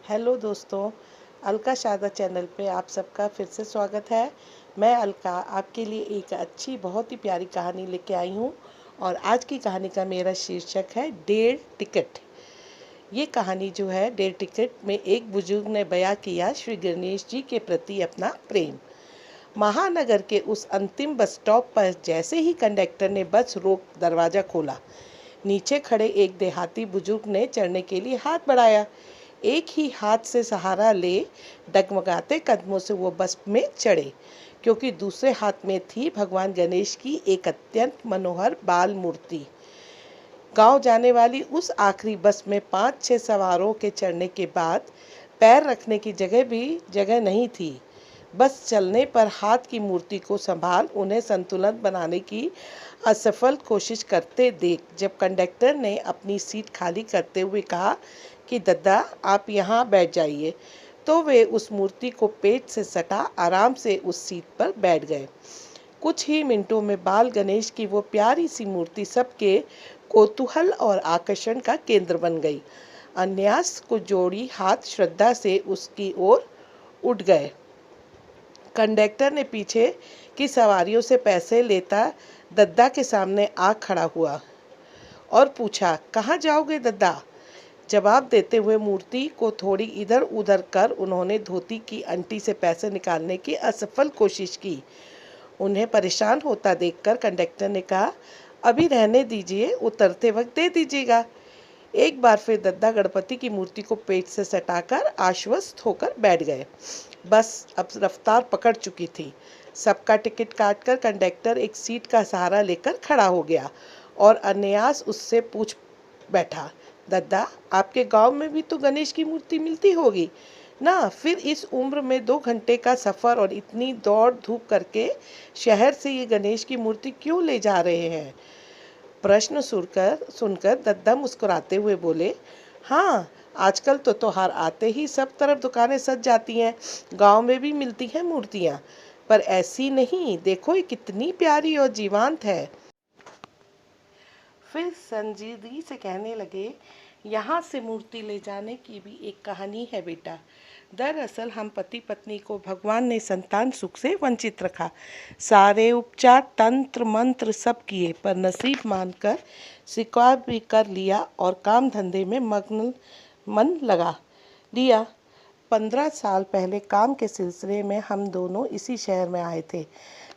Hello दोस्तों, Alka Sharda channel पे आप सबका फिर से स्वागत है। मैं अलका आपके लिए एक अच्छी बहुत ही प्यारी कहानी लेके आई हूँ और आज की कहानी का मेरा शीर्षक है डेढ़ टिकट। ये कहानी जो है डेढ़ टिकट में एक बुजुर्ग ने बयां किया श्री गणेश जी के प्रति अपना प्रेम। महानगर के उस अंतिम बस स्टॉप पर जैसे ही कंडक्टर ने बस रोक दरवाज़ा खोला, नीचे खड़े एक देहाती बुजुर्ग ने चढ़ने के लिए हाथ बढ़ाया। एक ही हाथ से सहारा ले डगमगाते कदमों से वो बस में चढ़े, क्योंकि दूसरे हाथ में थी भगवान गणेश की एक अत्यंत मनोहर बाल मूर्ति। गांव जाने वाली उस आखिरी बस में 5-6 सवारों के चढ़ने के बाद पैर रखने की जगह नहीं थी। बस चलने पर हाथ की मूर्ति को संभाल उन्हें संतुलन बनाने की असफल कोशिश करते देख जब कंडक्टर ने अपनी सीट खाली करते हुए कहा कि दद्दा आप यहाँ बैठ जाइए, तो वे उस मूर्ति को पेट से सटा आराम से उस सीट पर बैठ गए। कुछ ही मिनटों में बाल गणेश की वो प्यारी सी मूर्ति सबके कौतूहल और आकर्षण का केंद्र बन गई। अन्यास को जोड़ी हाथ श्रद्धा से उसकी ओर उठ गए। कंडक्टर ने पीछे की सवारियों से पैसे लेता दद्दा के सामने आ खड़ा हुआ और पूछा, कहाँ जाओगे दद्दा? जवाब देते हुए मूर्ति को थोड़ी इधर उधर कर उन्होंने धोती की अंटी से पैसे निकालने की असफल कोशिश की। उन्हें परेशान होता देखकर कंडक्टर ने कहा, अभी रहने दीजिए, उतरते वक्त दे दीजिएगा। एक बार फिर दद्दा गणपति की मूर्ति को पेट से सटाकर आश्वस्त होकर बैठ गए। बस अब रफ्तार पकड़ चुकी थी। सबका टिकट काटकर कंडक्टर एक सीट का सहारा लेकर खड़ा हो गया और अनायास उससे पूछ बैठा, दद्दा आपके गांव में भी तो गणेश की मूर्ति मिलती होगी ना? फिर इस उम्र में 2 घंटे का सफ़र और इतनी दौड़ धूप करके शहर से ये गणेश की मूर्ति क्यों ले जा रहे हैं? प्रश्न सुनकर दद्दा मुस्कुराते हुए बोले, हाँ, आजकल तो त्योहार आते ही सब तरफ दुकानें सज जाती हैं। गांव में भी मिलती हैं मूर्तियाँ, पर ऐसी नहीं। देखो ये कितनी प्यारी और जीवंत है। फिर संजीदगी से कहने लगे, यहाँ से मूर्ति ले जाने की भी एक कहानी है बेटा। दरअसल हम पति पत्नी को भगवान ने संतान सुख से वंचित रखा। सारे उपचार तंत्र मंत्र सब किए, पर नसीब मानकर स्वीकार भी कर लिया और काम धंधे में मग्न मन लगा लिया। 15 साल पहले काम के सिलसिले में हम दोनों इसी शहर में आए थे।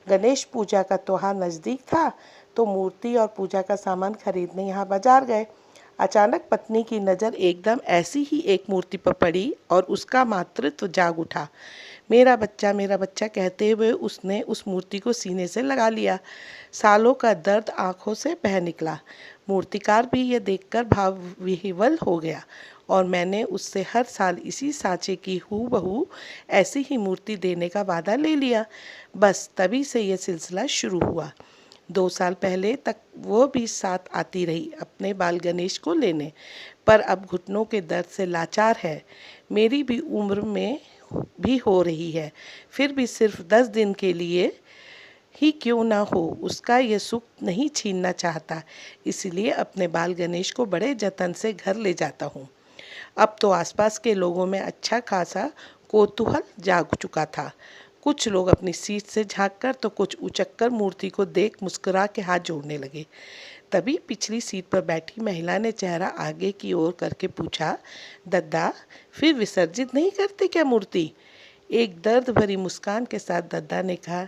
गणेश पूजा का त्योहार नज़दीक था, तो मूर्ति और पूजा का सामान खरीदने यहाँ बाजार गए। अचानक पत्नी की नज़र एकदम ऐसी ही एक मूर्ति पर पड़ी और उसका मातृत्व जाग उठा। मेरा बच्चा कहते हुए उसने उस मूर्ति को सीने से लगा लिया। सालों का दर्द आंखों से बह निकला। मूर्तिकार भी यह देखकर भाव विह्वल हो गया और मैंने उससे हर साल इसी सांचे की हूबहू ऐसी ही मूर्ति देने का वादा ले लिया। बस तभी से यह सिलसिला शुरू हुआ। 2 साल पहले तक वो भी साथ आती रही अपने बाल गणेश को लेने, पर अब घुटनों के दर्द से लाचार है। मेरी भी उम्र में भी हो रही है, फिर भी सिर्फ 10 दिन के लिए ही क्यों ना हो, उसका ये सुख नहीं छीनना चाहता। इसलिए अपने बाल गणेश को बड़े जतन से घर ले जाता हूँ। अब तो आसपास के लोगों में अच्छा खासा कौतूहल जाग चुका था। कुछ लोग अपनी सीट से झांककर तो कुछ उचक्कर मूर्ति को देख मुस्कुरा के हाथ जोड़ने लगे। तभी पिछली सीट पर बैठी महिला ने चेहरा आगे की ओर करके पूछा, दद्दा फिर विसर्जित नहीं करते क्या मूर्ति? एक दर्द भरी मुस्कान के साथ दद्दा ने कहा,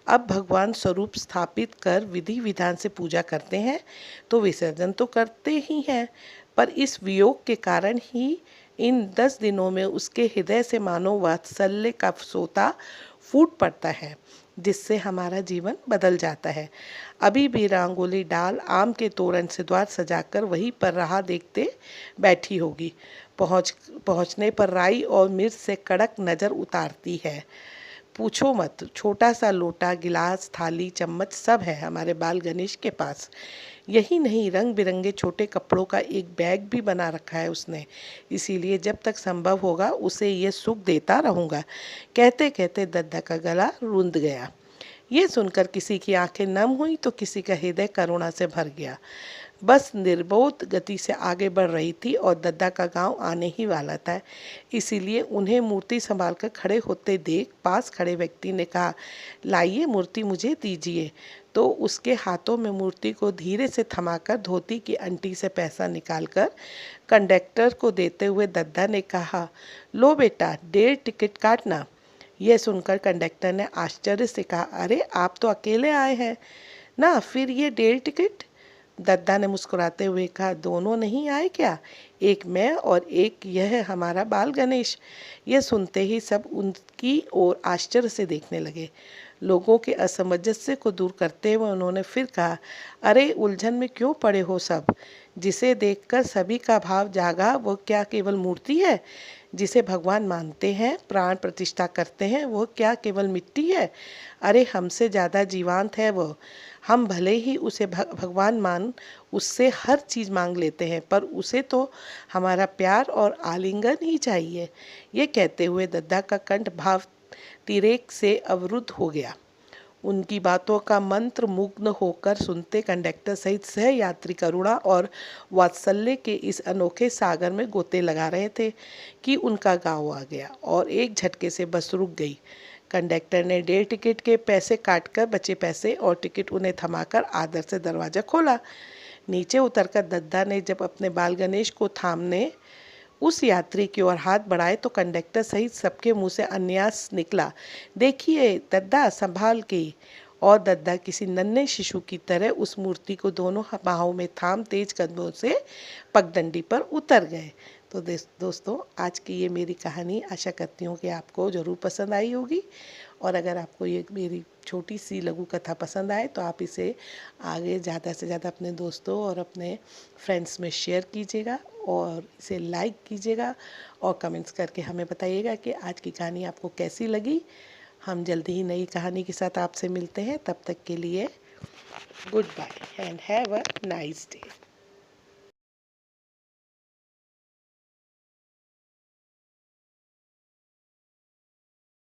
अब भगवान स्वरूप स्थापित कर विधि विधान से पूजा करते हैं तो विसर्जन तो करते ही हैं, पर इस वियोग के कारण ही इन 10 दिनों में उसके हृदय से मानो वात्सल्य का सोता फूट पड़ता है, जिससे हमारा जीवन बदल जाता है। अभी भी रंगोली डाल आम के तोरण से द्वार सजाकर वहीं पर राह देखते बैठी होगी। पहुँचने पर राई और मिर्च से कड़क नज़र उतारती है। पूछो मत, छोटा सा लोटा, गिलास, थाली, चम्मच सब है हमारे बाल गणेश के पास। यही नहीं, रंग बिरंगे छोटे कपड़ों का एक बैग भी बना रखा है उसने। इसीलिए जब तक संभव होगा उसे ये सुख देता रहूँगा। कहते कहते दद्दा का गला रुंध गया। ये सुनकर किसी की आंखें नम हुई तो किसी का हृदय करुणा से भर गया। बस निर्बोध गति से आगे बढ़ रही थी और दद्दा का गांव आने ही वाला था। इसीलिए उन्हें मूर्ति संभाल कर खड़े होते देख पास खड़े व्यक्ति ने कहा, लाइए मूर्ति मुझे दीजिए। तो उसके हाथों में मूर्ति को धीरे से थमाकर धोती की अंटी से पैसा निकालकर कंडक्टर को देते हुए दद्दा ने कहा, लो बेटा 1.5 टिकट काटना। यह सुनकर कंडक्टर ने आश्चर्य से कहा, अरे आप तो अकेले आए हैं ना, फिर ये 1.5 टिकट? दद्दा ने मुस्कुराते हुए कहा, दोनों नहीं आए क्या? एक मैं और एक यह हमारा बाल गणेश। यह सुनते ही सब उनकी ओर आश्चर्य से देखने लगे। लोगों के असमंजस्य को दूर करते हुए उन्होंने फिर कहा, अरे उलझन में क्यों पड़े हो सब? जिसे देखकर सभी का भाव जागा वो क्या केवल मूर्ति है? जिसे भगवान मानते हैं, प्राण प्रतिष्ठा करते हैं, वो क्या केवल मिट्टी है? अरे हमसे ज़्यादा जीवंत है वो। हम भले ही उसे भगवान मान उससे हर चीज़ मांग लेते हैं, पर उसे तो हमारा प्यार और आलिंगन ही चाहिए। ये कहते हुए दद्दा का कंठ भाव तिरेक से अवरुद्ध हो गया। उनकी बातों का मंत्र मुग्ध होकर सुनते कंडक्टर सहित सह यात्री करुणा और वात्सल्य के इस अनोखे सागर में गोते लगा रहे थे कि उनका गांव आ गया और एक झटके से बस रुक गई। कंडक्टर ने 1.5 टिकट के पैसे काटकर बचे पैसे और टिकट उन्हें थमाकर आदर से दरवाज़ा खोला। नीचे उतरकर दद्दा ने जब अपने बाल गणेश को थामने उस यात्री की ओर हाथ बढ़ाए तो कंडक्टर सहित सबके मुंह से अन्यास निकला, देखिए दद्दा संभाल के। और दद्दा किसी नन्हे शिशु की तरह उस मूर्ति को दोनों बाहों में थाम तेज कदमों से पगडंडी पर उतर गए। तो दोस्तों, आज की ये मेरी कहानी आशा करती हूँ कि आपको ज़रूर पसंद आई होगी। और अगर आपको ये मेरी छोटी सी लघु कथा पसंद आए तो आप इसे आगे ज़्यादा से ज़्यादा अपने दोस्तों और अपने फ्रेंड्स में शेयर कीजिएगा और इसे लाइक कीजिएगा और कमेंट्स करके हमें बताइएगा कि आज की कहानी आपको कैसी लगी। हम जल्दी ही नई कहानी के साथ आपसे मिलते हैं। तब तक के लिए goodbye and have a nice day.